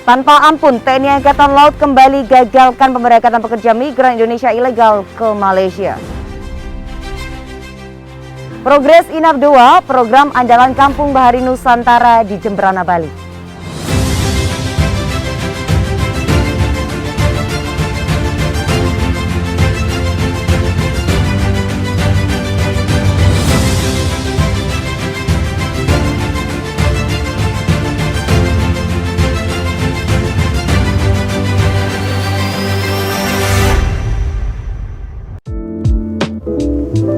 Tanpa ampun, TNI Angkatan Laut kembali gagalkan pemberangkatan pekerja migran Indonesia ilegal ke Malaysia. Progres INAP 2, program andalan Kampung Bahari Nusantara di Jemberana, Bali.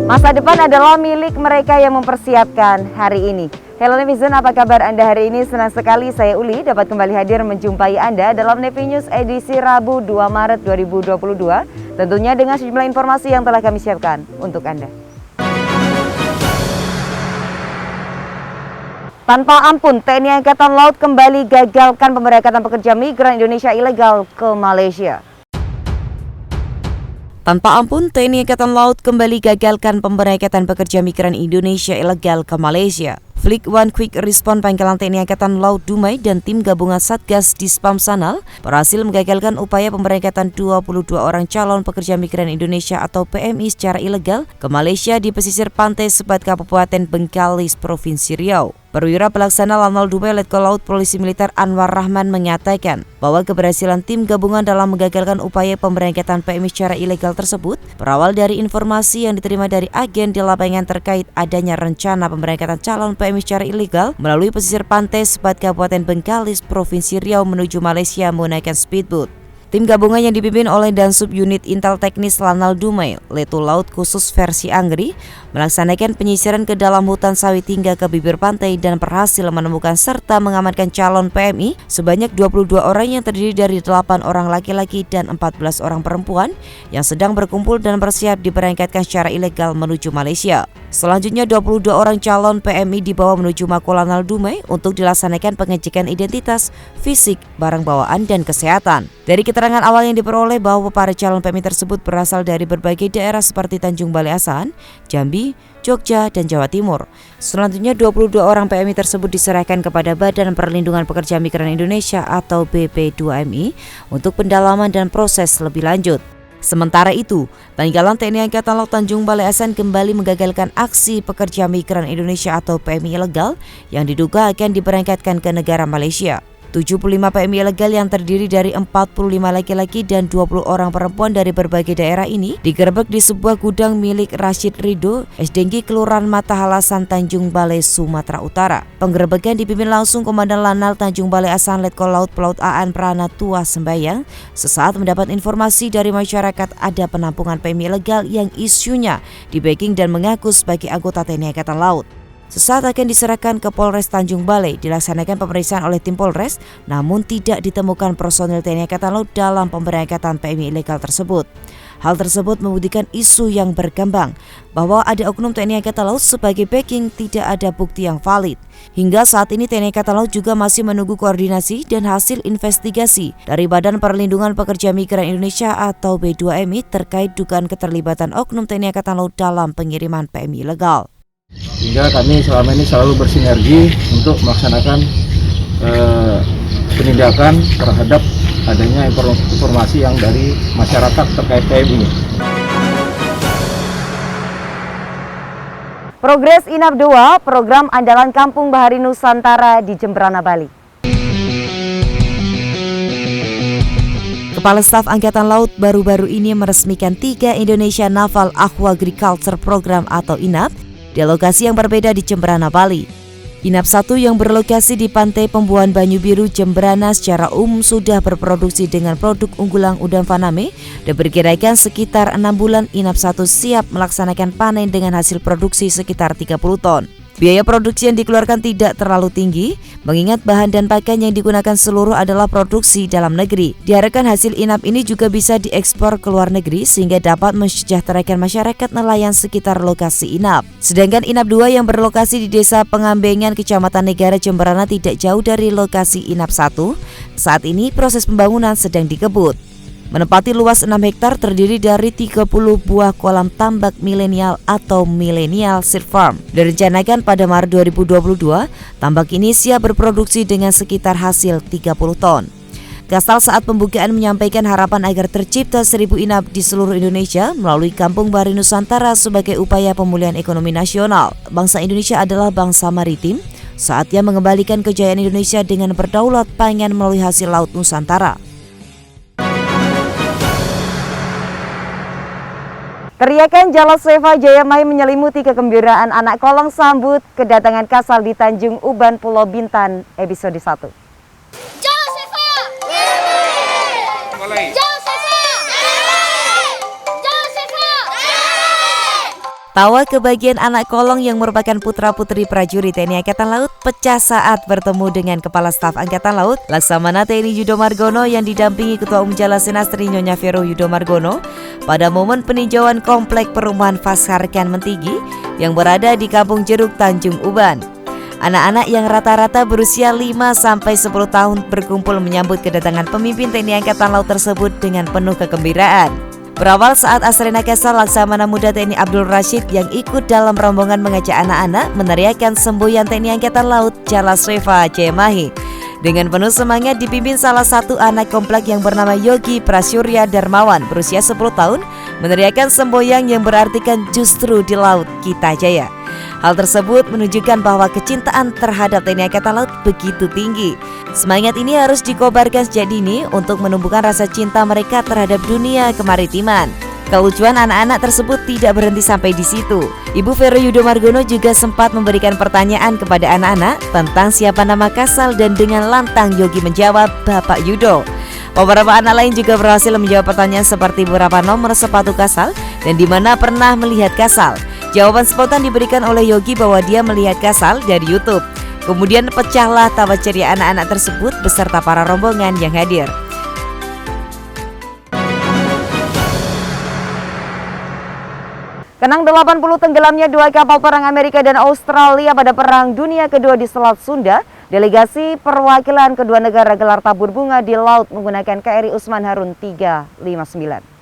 Masa depan adalah milik mereka yang mempersiapkan hari ini. Hello netizen, apa kabar Anda hari ini? Senang sekali saya Uli dapat kembali hadir menjumpai Anda dalam Nevi News edisi Rabu 2 Maret 2022. Tentunya dengan sejumlah informasi yang telah kami siapkan untuk Anda. Tanpa ampun, TNI Angkatan Laut kembali gagalkan pemberangkatan pekerja migran Indonesia ilegal ke Malaysia. Tanpa ampun, TNI Angkatan Laut kembali gagalkan pemberangkatan pekerja migran Indonesia ilegal ke Malaysia. Fleet One Quick Response Pangkalan TNI Angkatan Laut Dumai dan tim gabungan Satgas Dispam Sanal berhasil menggagalkan upaya pemberangkatan 22 orang calon pekerja migran Indonesia atau PMI secara ilegal ke Malaysia di pesisir pantai Sebat Kabupaten Bengkalis, Provinsi Riau. Perwira Pelaksana Lanal Dumai Letkol Laut Polisi Militer Anwar Rahman mengatakan bahwa keberhasilan tim gabungan dalam menggagalkan upaya pemberangkatan PMI secara ilegal tersebut berawal dari informasi yang diterima dari agen di lapangan terkait adanya rencana pemberangkatan calon PMI secara ilegal melalui pesisir pantai Sebat Kabupaten Bengkalis, Provinsi Riau menuju Malaysia menggunakan speedboat. Tim gabungan yang dipimpin oleh Dansub Unit Intel Teknis Lanal Dumai, Letu Laut Khusus versi Anggri, melaksanakan penyisiran ke dalam hutan sawit hingga ke bibir pantai dan berhasil menemukan serta mengamankan calon PMI sebanyak 22 orang yang terdiri dari 8 orang laki-laki dan 14 orang perempuan yang sedang berkumpul dan bersiap diberangkatkan secara ilegal menuju Malaysia. Selanjutnya 22 orang calon PMI dibawa menuju Mako Lanal Dumai untuk dilaksanakan pengecekan identitas, fisik, barang bawaan, dan kesehatan. Dari keterangan awal yang diperoleh bahwa para calon PMI tersebut berasal dari berbagai daerah seperti Tanjung Balai Asahan, Jambi, Jogja, dan Jawa Timur. Selanjutnya 22 orang PMI tersebut diserahkan kepada Badan Perlindungan Pekerja Migran Indonesia atau BP2MI untuk pendalaman dan proses lebih lanjut. Sementara itu, Pangkalan TNI Angkatan Laut Tanjung Balai Asahan kembali menggagalkan aksi pekerja migran Indonesia atau PMI ilegal yang diduga akan diberangkatkan ke negara Malaysia. 75 PMI ilegal yang terdiri dari 45 laki-laki dan 20 orang perempuan dari berbagai daerah ini digerebek di sebuah gudang milik Rashid Ridho, SDNG Kelurahan Mata Halasan, Tanjung Balai, Sumatera Utara. Penggerebekan dipimpin langsung Komandan Lanal Tanjung Balai Asahan Letkol Laut Pelaut Aan Prana Tua Sembayang sesaat mendapat informasi dari masyarakat ada penampungan PMI ilegal yang isunya di backing dan mengaku sebagai anggota TNI Angkatan Laut. Sesaat akan diserahkan ke Polres Tanjung Balai, dilaksanakan pemeriksaan oleh tim Polres, namun tidak ditemukan personil TNI Angkatan Laut dalam pemberangkatan PMI ilegal tersebut. Hal tersebut membuktikan isu yang berkembang bahwa ada oknum TNI Angkatan Laut sebagai backing, tidak ada bukti yang valid. Hingga saat ini TNI Angkatan Laut juga masih menunggu koordinasi dan hasil investigasi dari Badan Perlindungan Pekerja Migran Indonesia atau B2MI terkait dugaan keterlibatan oknum TNI Angkatan Laut dalam pengiriman PMI ilegal. Sehingga kami selama ini selalu bersinergi untuk melaksanakan penindakan terhadap adanya informasi yang dari masyarakat terkait PMI. Progres INAP 2, program andalan Kampung Bahari Nusantara di Jemberana, Bali. Kepala Staf Angkatan Laut baru-baru ini meresmikan 3 Indonesia Naval Aquagriculture Program atau INAP di lokasi yang berbeda di Jemberana, Bali. INAP 1 yang berlokasi di Pantai Pembuahan Banyu Biru, Jemberana secara umum sudah berproduksi dengan produk unggulan udang faname dan diperkirakan sekitar 6 bulan INAP 1 siap melaksanakan panen dengan hasil produksi sekitar 30 ton. Biaya produksi yang dikeluarkan tidak terlalu tinggi, mengingat bahan dan pakan yang digunakan seluruh adalah produksi dalam negeri. Diharapkan hasil INAP ini juga bisa diekspor ke luar negeri sehingga dapat mensejahterakan masyarakat nelayan sekitar lokasi INAP. Sedangkan INAP 2 yang berlokasi di Desa Pengambengan, Kecamatan Negara, Jemberana tidak jauh dari lokasi INAP 1. Saat ini proses pembangunan sedang dikebut. Menempati luas 6 hektar terdiri dari 30 buah kolam tambak milenial atau Millennial Seed Farm. Direncanakan pada Maret 2022, tambak ini siap berproduksi dengan sekitar hasil 30 ton. Kasal saat pembukaan menyampaikan harapan agar tercipta 1000 inap di seluruh Indonesia melalui Kampung Bahari Nusantara sebagai upaya pemulihan ekonomi nasional. Bangsa Indonesia adalah bangsa maritim. Saatnya mengembalikan kejayaan Indonesia dengan berdaulat pangan melalui hasil laut Nusantara. Teriakan Jala Seva Jayamai menyelimuti kegembiraan anak kolong sambut kedatangan Kasal di Tanjung Uban, Pulau Bintan, episode 1. Jala Seva! Jala Seva! Jala Seva! Tawa kebagian anak kolong yang merupakan putra-putri prajurit TNI Angkatan Laut pecah saat bertemu dengan Kepala Staf Angkatan Laut Laksamana TNI Yudo Margono yang didampingi Ketua Umum Jalasinastri Nyonya Vero Yudo Margono pada momen peninjauan komplek perumahan Fasharkan Mentigi yang berada di Kampung Jeruk, Tanjung Uban. Anak-anak yang rata-rata berusia 5-10 tahun berkumpul menyambut kedatangan pemimpin TNI Angkatan Laut tersebut dengan penuh kegembiraan. Berawal saat Asrena Kasal Laksamana Muda TNI Abdul Rashid yang ikut dalam rombongan mengajak anak-anak meneriakkan semboyan TNI Angkatan Laut Jala Seva Jayamai. Dengan penuh semangat dipimpin salah satu anak komplek yang bernama Yogi Prasurya Darmawan berusia 10 tahun meneriakkan semboyan yang berartikan justru di laut kita jaya. Hal tersebut menunjukkan bahwa kecintaan terhadap TNI Angkatan Laut begitu tinggi. Semangat ini harus dikobarkan sejak dini untuk menumbuhkan rasa cinta mereka terhadap dunia kemaritiman. Kelucuan anak-anak tersebut tidak berhenti sampai di situ. Ibu Vero Yudo Margono juga sempat memberikan pertanyaan kepada anak-anak tentang siapa nama Kasal dan dengan lantang Yogi menjawab Bapak Yudo. Beberapa anak lain juga berhasil menjawab pertanyaan seperti berapa nomor sepatu Kasal dan di mana pernah melihat Kasal. Jawaban spontan diberikan oleh Yogi bahwa dia melihat Kasal dari YouTube. Kemudian pecahlah tawa ceria anak-anak tersebut beserta para rombongan yang hadir. Kenang 80 tenggelamnya 2 kapal perang Amerika dan Australia pada Perang Dunia Kedua di Selat Sunda, delegasi perwakilan kedua negara gelar tabur bunga di laut menggunakan KRI Usman Harun 359.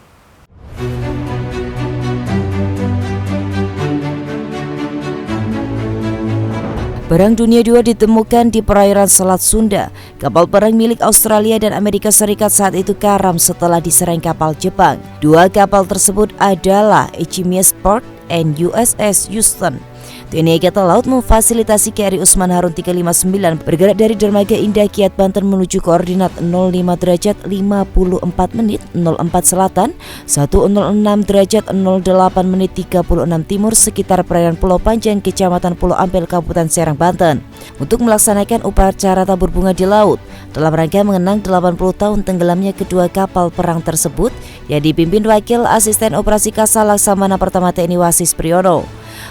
Perang Dunia II ditemukan di perairan Selat Sunda. Kapal perang milik Australia dan Amerika Serikat saat itu karam setelah diserang kapal Jepang. 2 kapal tersebut adalah HMS Port and USS Houston. TNI Angkatan Laut memfasilitasi KRI Usman Harun 359 bergerak dari Dermaga Indah Kiat Banten menuju koordinat 05 derajat 54 menit 04 selatan, 106 derajat 08 menit 36 timur sekitar perairan Pulau Panjang, Kecamatan Pulau Ampel, Kabupaten Serang, Banten untuk melaksanakan upacara tabur bunga di laut dalam rangka mengenang 80 tahun tenggelamnya kedua kapal perang tersebut yang dipimpin Wakil Asisten Operasi Kasal Laksamana Pertama TNI Wasis Priyono.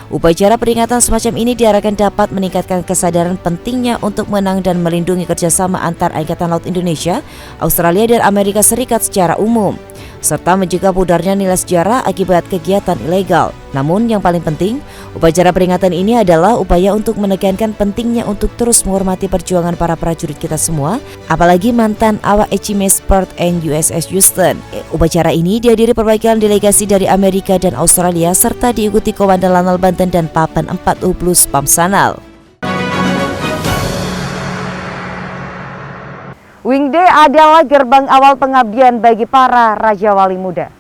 Upacara peringatan semacam ini diharapkan dapat meningkatkan kesadaran pentingnya untuk menang dan melindungi kerjasama antar Angkatan Laut Indonesia, Australia dan Amerika Serikat secara umum, serta mencegah pudarnya nilai sejarah akibat kegiatan ilegal. Namun yang paling penting, upacara peringatan ini adalah upaya untuk menekankan pentingnya untuk terus menghormati perjuangan para prajurit kita semua, apalagi mantan awak HMS Port and USS Houston. Upacara ini dihadiri perwakilan delegasi dari Amerika dan Australia serta diikuti Komandan Lanal Banten dan Papan 4 Ublus Pamsanal. Wingde adalah gerbang awal pengabdian bagi para Raja Wali muda.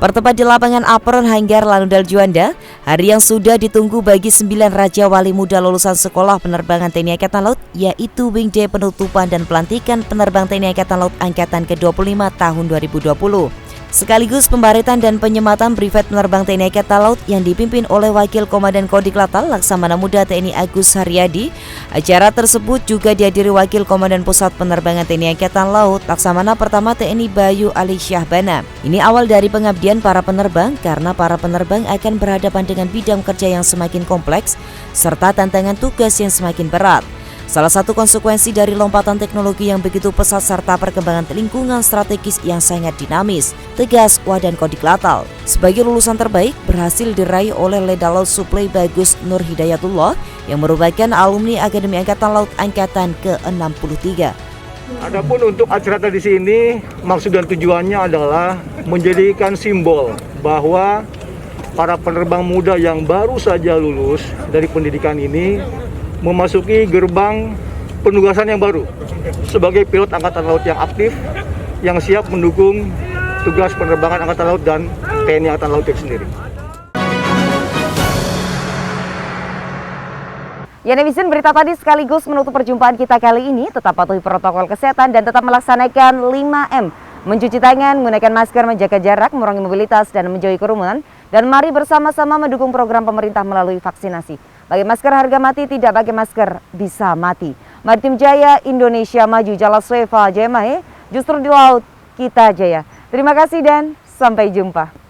Bertempat di lapangan Apron Hanggar Lanudal Juanda, hari yang sudah ditunggu bagi 9 Raja Wali muda lulusan Sekolah Penerbangan TNI Angkatan Laut, yaitu Wing Day penutupan dan pelantikan penerbang TNI Angkatan Laut Angkatan ke-25 tahun 2020. Sekaligus pembaretan dan penyematan Privat Penerbang TNI Angkatan Laut yang dipimpin oleh Wakil Komandan Kodiklatal Laksamana Muda TNI Agus Haryadi. Acara tersebut juga dihadiri Wakil Komandan Pusat Penerbangan TNI Angkatan Laut Laksamana Pertama TNI Bayu Ali Syahbana. Ini awal dari pengabdian para penerbang karena para penerbang akan berhadapan dengan bidang kerja yang semakin kompleks serta tantangan tugas yang semakin berat. Salah satu konsekuensi dari lompatan teknologi yang begitu pesat serta perkembangan lingkungan strategis yang sangat dinamis, tegas Wadan Kodiklatal. Sebagai lulusan terbaik berhasil diraih oleh Ledalaut Suplai Bagus Nur Hidayatullah yang merupakan alumni Akademi Angkatan Laut Angkatan ke-63. Adapun untuk acara tradisi ini, maksud dan tujuannya adalah menjadikan simbol bahwa para penerbang muda yang baru saja lulus dari pendidikan ini memasuki gerbang penugasan yang baru sebagai pilot Angkatan Laut yang aktif, yang siap mendukung tugas penerbangan Angkatan Laut dan TNI Angkatan Laut itu sendiri. Ya netizen, berita tadi sekaligus menutup perjumpaan kita kali ini. Tetap patuhi protokol kesehatan dan tetap melaksanakan 5M. Mencuci tangan, menggunakan masker, menjaga jarak, mengurangi mobilitas, dan menjauhi kerumunan. Dan mari bersama-sama mendukung program pemerintah melalui vaksinasi. Pakai masker harga mati, tidak pakai masker bisa mati. Maritim Jaya, Indonesia maju, Jala Sweva, Jaya Mahe, justru di laut kita jaya. Terima kasih dan sampai jumpa.